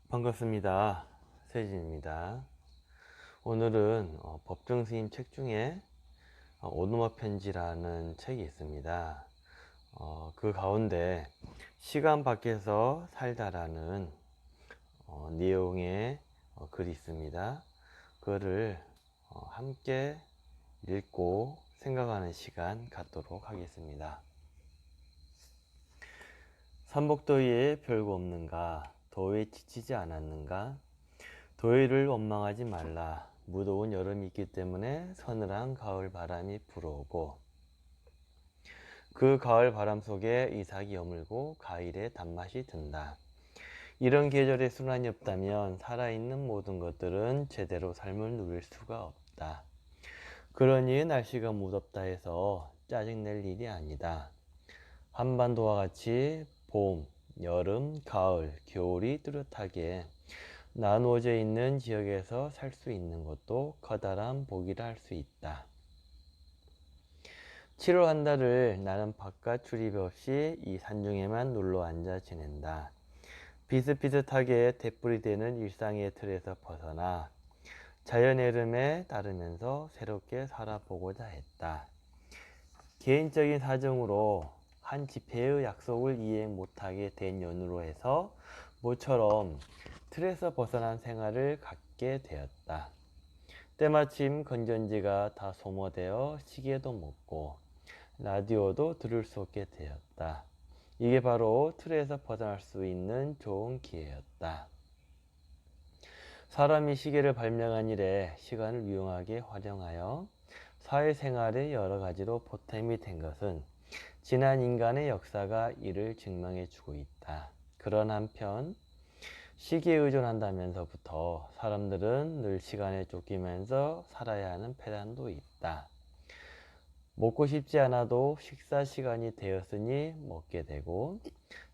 반갑습니다. 세진입니다. 오늘은 법정스님 책 중에 오두막 편지라는 책이 있습니다. 그 가운데 시간 밖에서 살다라는 내용의 글이 있습니다. 그거를 함께 읽고 생각하는 시간 갖도록 하겠습니다. 삼복더위에 별거 없는가? 더위에 지치지 않았는가? 더위를 원망하지 말라. 무더운 여름이 있기 때문에 서늘한 가을 바람이 불어오고 그 가을 바람 속에 이삭이 여물고 과일의 단맛이 든다. 이런 계절에 순환이 없다면 살아있는 모든 것들은 제대로 삶을 누릴 수가 없다. 그러니 날씨가 무덥다 해서 짜증낼 일이 아니다. 한반도와 같이 봄, 여름, 가을, 겨울이 뚜렷하게 나누어져 있는 지역에서 살 수 있는 것도 커다란 복이라 할 수 있다. 7월 한 달을 나는 바깥 출입 없이 이 산중에만 눌러 앉아 지낸다. 비슷비슷하게 되풀이 되는 일상의 틀에서 벗어나 자연의 흐름에 따르면서 새롭게 살아보고자 했다. 개인적인 사정으로 한 집회의 약속을 이행 못하게 된 연으로 해서 모처럼 틀에서 벗어난 생활을 갖게 되었다. 때마침 건전지가 다 소모되어 시계도 못 고 라디오도 들을 수 없게 되었다. 이게 바로 틀에서 벗어날 수 있는 좋은 기회였다. 사람이 시계를 발명한 이래 시간을 유용하게 활용하여 사회생활의 여러 가지로 보탬이 된 것은 지난 인간의 역사가 이를 증명해 주고 있다. 그런 한편 시기에 의존한다면서부터 사람들은 늘 시간에 쫓기면서 살아야 하는 폐단도 있다. 먹고 싶지 않아도 식사 시간이 되었으니 먹게 되고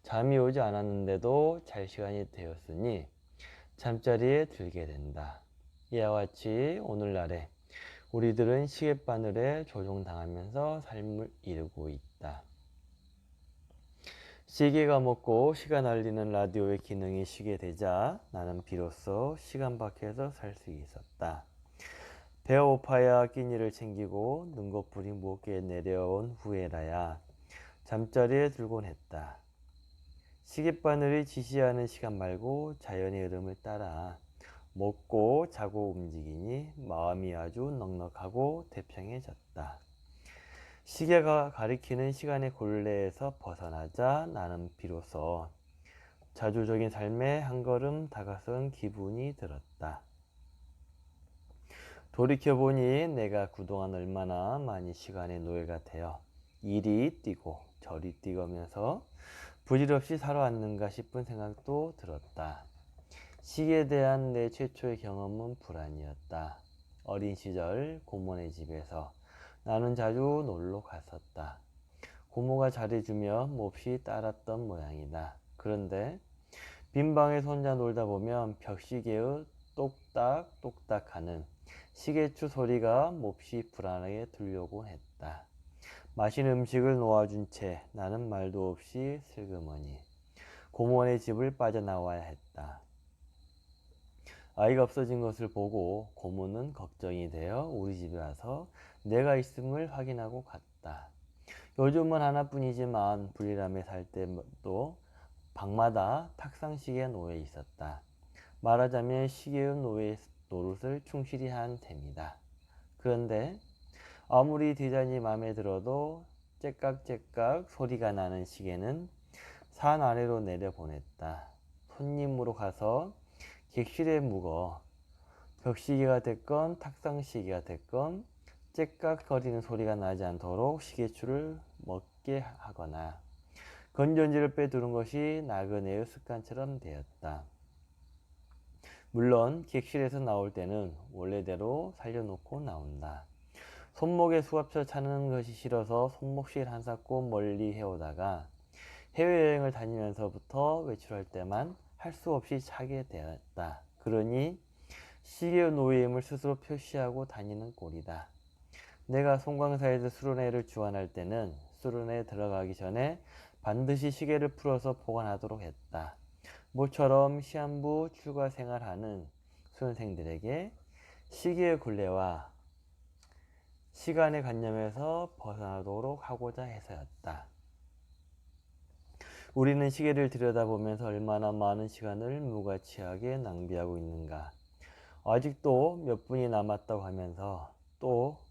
잠이 오지 않았는데도 잘 시간이 되었으니 잠자리에 들게 된다. 이와 같이 오늘날에 우리들은 시계바늘에 조종당하면서 삶을 이루고 있다. 시계가 먹고 시간 알리는 라디오의 기능이 쉬게 되자 나는 비로소 시간 밖에서 살 수 있었다. 배가 고파야 끼니를 챙기고 눈꺼풀이 무겁게 내려온 후에라야 잠자리에 들곤 했다. 시계바늘이 지시하는 시간 말고 자연의 흐름을 따라 먹고 자고 움직이니 마음이 아주 넉넉하고 태평해졌다. 시계가 가리키는 시간의 굴레에서 벗어나자 나는 비로소 자주적인 삶에 한 걸음 다가선 기분이 들었다. 돌이켜보니 내가 그동안 얼마나 많이 시간의 노예가 되어 이리 뛰고 저리 뛰면서 부질없이 살아왔는가 싶은 생각도 들었다. 시계에 대한 내 최초의 경험은 불안이었다. 어린 시절 고모네 집에서 나는 자주 놀러 갔었다. 고모가 잘해주며 몹시 따랐던 모양이다. 그런데 빈 방에서 혼자 놀다 보면 벽시계의 똑딱똑딱 하는 시계추 소리가 몹시 불안하게 들려오곤 했다. 맛있는 음식을 놓아준 채 나는 말도 없이 슬그머니 고모네 집을 빠져나와야 했다. 아이가 없어진 것을 보고 고모는 걱정이 되어 우리 집에 와서 내가 있음을 확인하고 갔다. 요즘은 하나뿐이지만 불리람에 살 때도 방마다 탁상시계가 놓여 있었다. 말하자면 시계의 노예 노릇을 충실히 한 셈이다. 그런데 아무리 디자인이 마음에 들어도 째깍째깍 소리가 나는 시계는 산 아래로 내려보냈다. 손님으로 가서 객실에 묵어 벽시계가 됐건 탁상시계가 됐건 째깍거리는 소리가 나지 않도록 시계추를 먹게 하거나 건전지를 빼두는 것이 나그네의 습관처럼 되었다. 물론 객실에서 나올 때는 원래대로 살려놓고 나온다. 손목에 수갑쳐 차는 것이 싫어서 손목시계를 한 삽고 멀리 해오다가 해외여행을 다니면서부터 외출할 때만 할 수 없이 차게 되었다. 그러니 시계의 노예임을 스스로 표시하고 다니는 꼴이다. 내가 송광사에서 수련회를 주관할 때는 수련회에 들어가기 전에 반드시 시계를 풀어서 보관하도록 했다. 모처럼 시한부 출가 생활하는 수험생들에게 시기의 굴레와 시간의 관념에서 벗어나도록 하고자 해서였다. 우리는 시계를 들여다보면서 얼마나 많은 시간을 무가치하게 낭비하고 있는가. 아직도 몇 분이 남았다고 하면서 또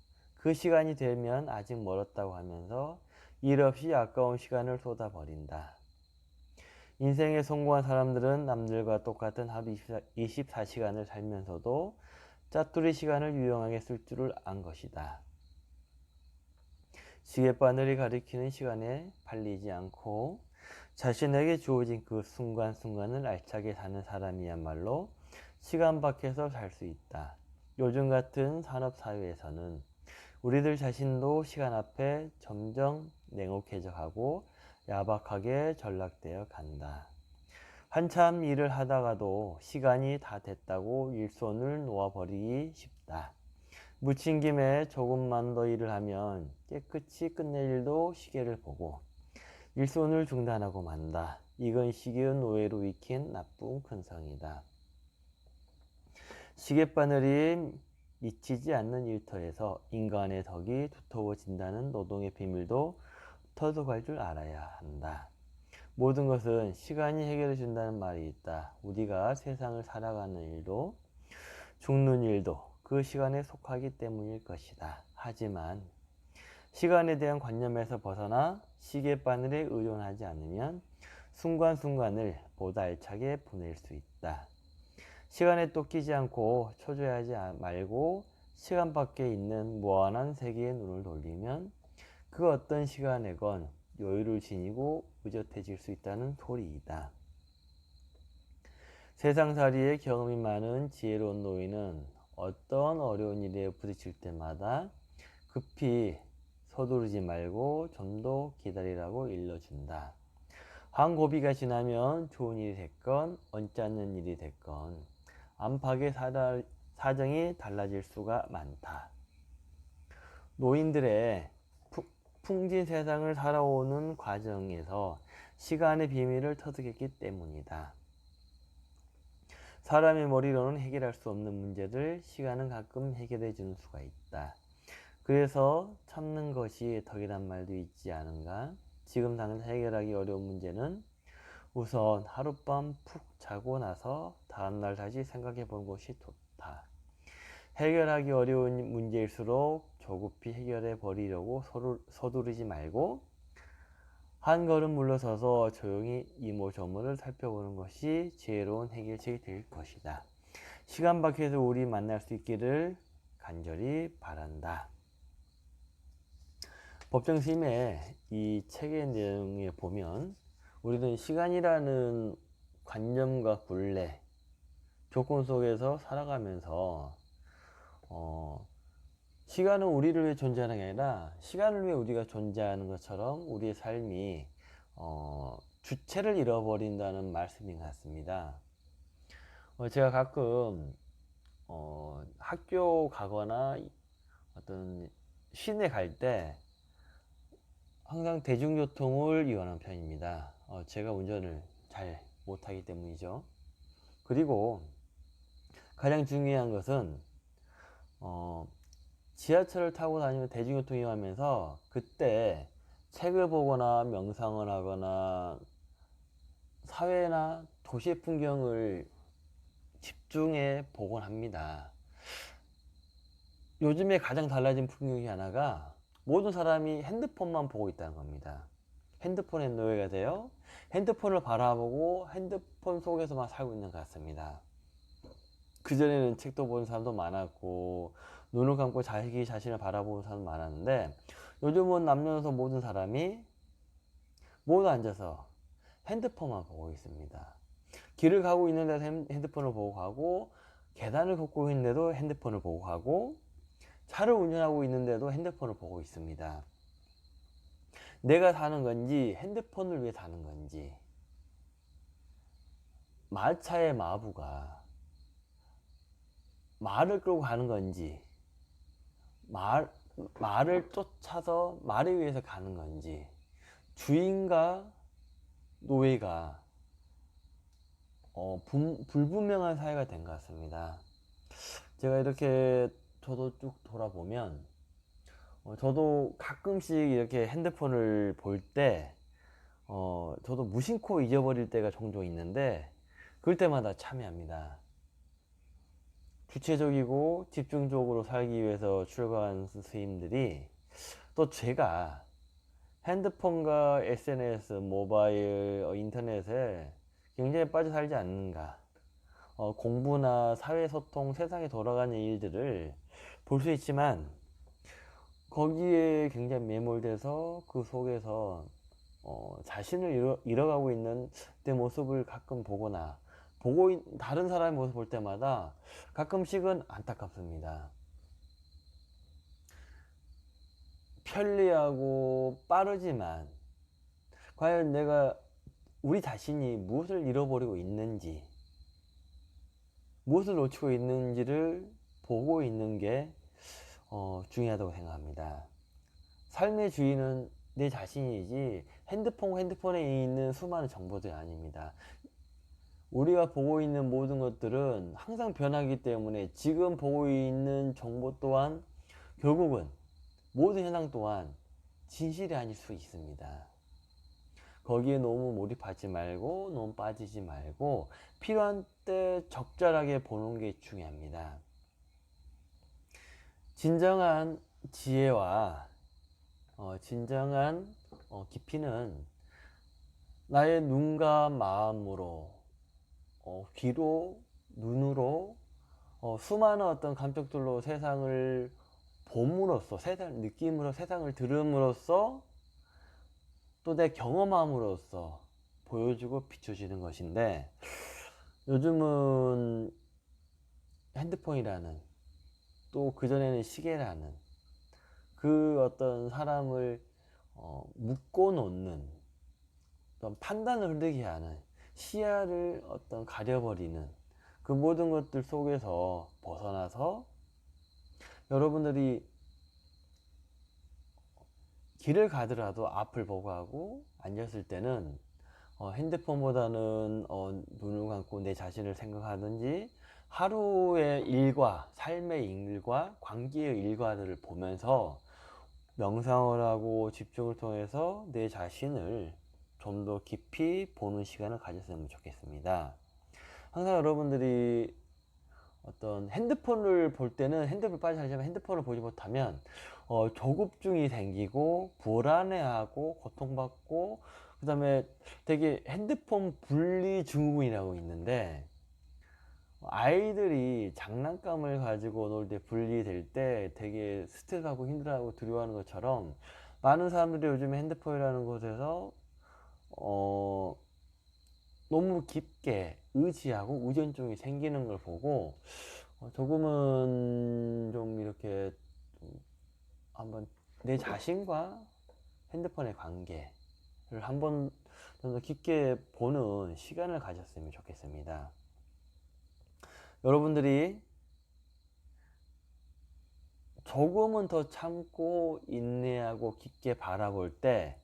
그 시간이 되면 아직 멀었다고 하면서 일 없이 아까운 시간을 쏟아버린다. 인생에 성공한 사람들은 남들과 똑같은 하루 24시간을 살면서도 짜투리 시간을 유용하게 쓸 줄을 안 것이다. 시계바늘이 가리키는 시간에 팔리지 않고 자신에게 주어진 그 순간순간을 알차게 사는 사람이야말로 시간 밖에서 살 수 있다. 요즘 같은 산업사회에서는 우리들 자신도 시간 앞에 점점 냉혹해져 가고 야박하게 전락되어 간다. 한참 일을 하다가도 시간이 다 됐다고 일손을 놓아버리기 쉽다. 묻힌 김에 조금만 더 일을 하면 깨끗이 끝낼 일도 시계를 보고 일손을 중단하고 만다. 이건 시계의 노예로 익힌 나쁜 근성이다. 시계바늘이 미치지 않는 일터에서 인간의 덕이 두터워진다는 노동의 비밀도 터득할 줄 알아야 한다. 모든 것은 시간이 해결해 준다는 말이 있다. 우리가 세상을 살아가는 일도 죽는 일도 그 시간에 속하기 때문일 것이다. 하지만 시간에 대한 관념에서 벗어나 시계바늘에 의존하지 않으면 순간순간을 보다 알차게 보낼 수 있다. 시간에 또 끼지 않고 초조해하지 말고 시간 밖에 있는 무한한 세계에 눈을 돌리면 그 어떤 시간에건 여유를 지니고 의젓해질 수 있다는 소리이다. 세상살이에 경험이 많은 지혜로운 노인은 어떤 어려운 일에 부딪힐 때마다 급히 서두르지 말고 좀 더 기다리라고 일러준다. 한 고비가 지나면 좋은 일이 됐건 언짢은 일이 됐건 안팎의 사정이 달라질 수가 많다. 노인들의 풍진 세상을 살아오는 과정에서 시간의 비밀을 터득했기 때문이다. 사람의 머리로는 해결할 수 없는 문제들 시간은 가끔 해결해 주는 수가 있다. 그래서 참는 것이 덕이란 말도 있지 않은가? 지금 당장 해결하기 어려운 문제는 우선 하룻밤 푹 자고 나서 다음날 다시 생각해 보는 것이 좋다. 해결하기 어려운 문제일수록 조급히 해결해 버리려고 서두르지 말고 한 걸음 물러서서 조용히 이모저모를 살펴보는 것이 지혜로운 해결책이 될 것이다. 시간 밖에서 우리 만날 수 있기를 간절히 바란다. 법정스님의 이 책의 내용에 보면 우리는 시간이라는 관념과 굴레, 조건 속에서 살아가면서 시간은 우리를 위해 존재하는 게 아니라 시간을 위해 우리가 존재하는 것처럼 우리의 삶이 주체를 잃어버린다는 말씀인 것 같습니다. 제가 가끔 학교 가거나 어떤 시내 갈 때 항상 대중교통을 이용하는 편입니다. 제가 운전을 잘 못하기 때문이죠. 그리고 가장 중요한 것은 지하철을 타고 다니면 대중교통 이용하면서 그때 책을 보거나 명상을 하거나 사회나 도시의 풍경을 집중해 보곤 합니다. 요즘에 가장 달라진 풍경이 하나가 모든 사람이 핸드폰만 보고 있다는 겁니다. 핸드폰에 노예가 되어 핸드폰을 바라보고 핸드폰 속에서만 살고 있는 것 같습니다. 그전에는 책도 보는 사람도 많았고 눈을 감고 자기 자신을 바라보는 사람도 많았는데 요즘은 남녀노소 모든 사람이 모두 앉아서 핸드폰만 보고 있습니다. 길을 가고 있는데도 핸드폰을 보고 가고 계단을 걷고 있는데도 핸드폰을 보고 가고 차를 운전하고 있는데도 핸드폰을 보고 있습니다. 내가 사는 건지 핸드폰을 위해 사는 건지 말차의 마부가 말을 끌고 가는 건지 말을 쫓아서 말에 의해서 가는 건지 주인과 노예가 불분명한 사이가 된 것 같습니다. 제가 이렇게 저도 쭉 돌아보면 저도 가끔씩 이렇게 핸드폰을 볼 때 저도 무심코 잊어버릴 때가 종종 있는데 그럴 때마다 참여합니다. 주체적이고 집중적으로 살기 위해서 출가한 스님들이 또 제가 핸드폰과 SNS, 모바일, 인터넷에 굉장히 빠져 살지 않는가, 공부나 사회소통, 세상에 돌아가는 일들을 볼 수 있지만 거기에 굉장히 매몰돼서 그 속에서 자신을 잃어가고 있는 내 모습을 가끔 보거나 다른 사람의 모습 볼 때마다 가끔씩은 안타깝습니다. 편리하고 빠르지만 과연 내가 우리 자신이 무엇을 잃어버리고 있는지, 무엇을 놓치고 있는지를 보고 있는 게 중요하다고 생각합니다. 삶의 주인은 내 자신이지 핸드폰에 있는 수많은 정보들이 아닙니다. 우리가 보고 있는 모든 것들은 항상 변하기 때문에 지금 보고 있는 정보 또한 결국은 모든 현상 또한 진실이 아닐 수 있습니다. 거기에 너무 몰입하지 말고 너무 빠지지 말고 필요한 때 적절하게 보는 게 중요합니다. 진정한 지혜와 진정한 깊이는 나의 눈과 마음으로 귀로 눈으로 수많은 어떤 감촉들로 세상을 봄으로써 느낌으로 세상을 들음으로써 또 내 경험함으로써 보여주고 비춰지는 것인데 요즘은 핸드폰이라는 또 그전에는 시계라는 그 어떤 사람을 묶어 놓는 어떤 판단을 흐르게 하는 시야를 어떤 가려버리는 그 모든 것들 속에서 벗어나서 여러분들이 길을 가더라도 앞을 보고 하고 앉았을 때는 핸드폰보다는 눈을 감고 내 자신을 생각하든지 하루의 일과 삶의 일과 관계의 일과들을 보면서 명상을 하고 집중을 통해서 내 자신을 좀 더 깊이 보는 시간을 가졌으면 좋겠습니다. 항상 여러분들이 어떤 핸드폰을 볼 때는 핸드폰을 빨리 살려면 핸드폰을 보지 못하면 조급증이 생기고 불안해하고 고통받고 그 다음에 되게 핸드폰 분리 증후군이라고 있는데 아이들이 장난감을 가지고 놀 때 분리될 때 되게 스트레스하고 힘들어하고 두려워하는 것처럼 많은 사람들이 요즘 핸드폰이라는 곳에서 너무 깊게 의지하고 의존증이 생기는 걸 보고 조금은 좀 이렇게 한번 내 자신과 핸드폰의 관계를 한번 좀 더 깊게 보는 시간을 가졌으면 좋겠습니다. 여러분들이 조금은 더 참고 인내하고 깊게 바라볼 때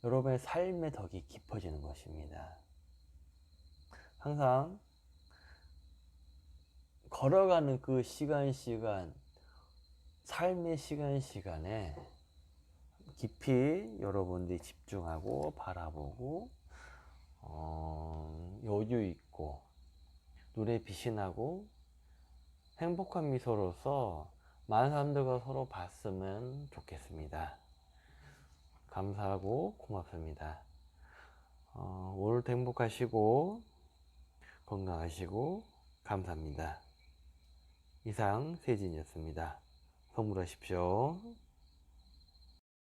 여러분의 삶의 덕이 깊어지는 것입니다. 항상 걸어가는 그 시간 삶의 시간에 깊이 여러분들이 집중하고 바라보고 여유 있고 눈에 빛이 나고 행복한 미소로서 많은 사람들과 서로 봤으면 좋겠습니다. 감사하고 고맙습니다. 오늘도 행복하시고 건강하시고 감사합니다. 이상 세진이었습니다. 선물하십시오.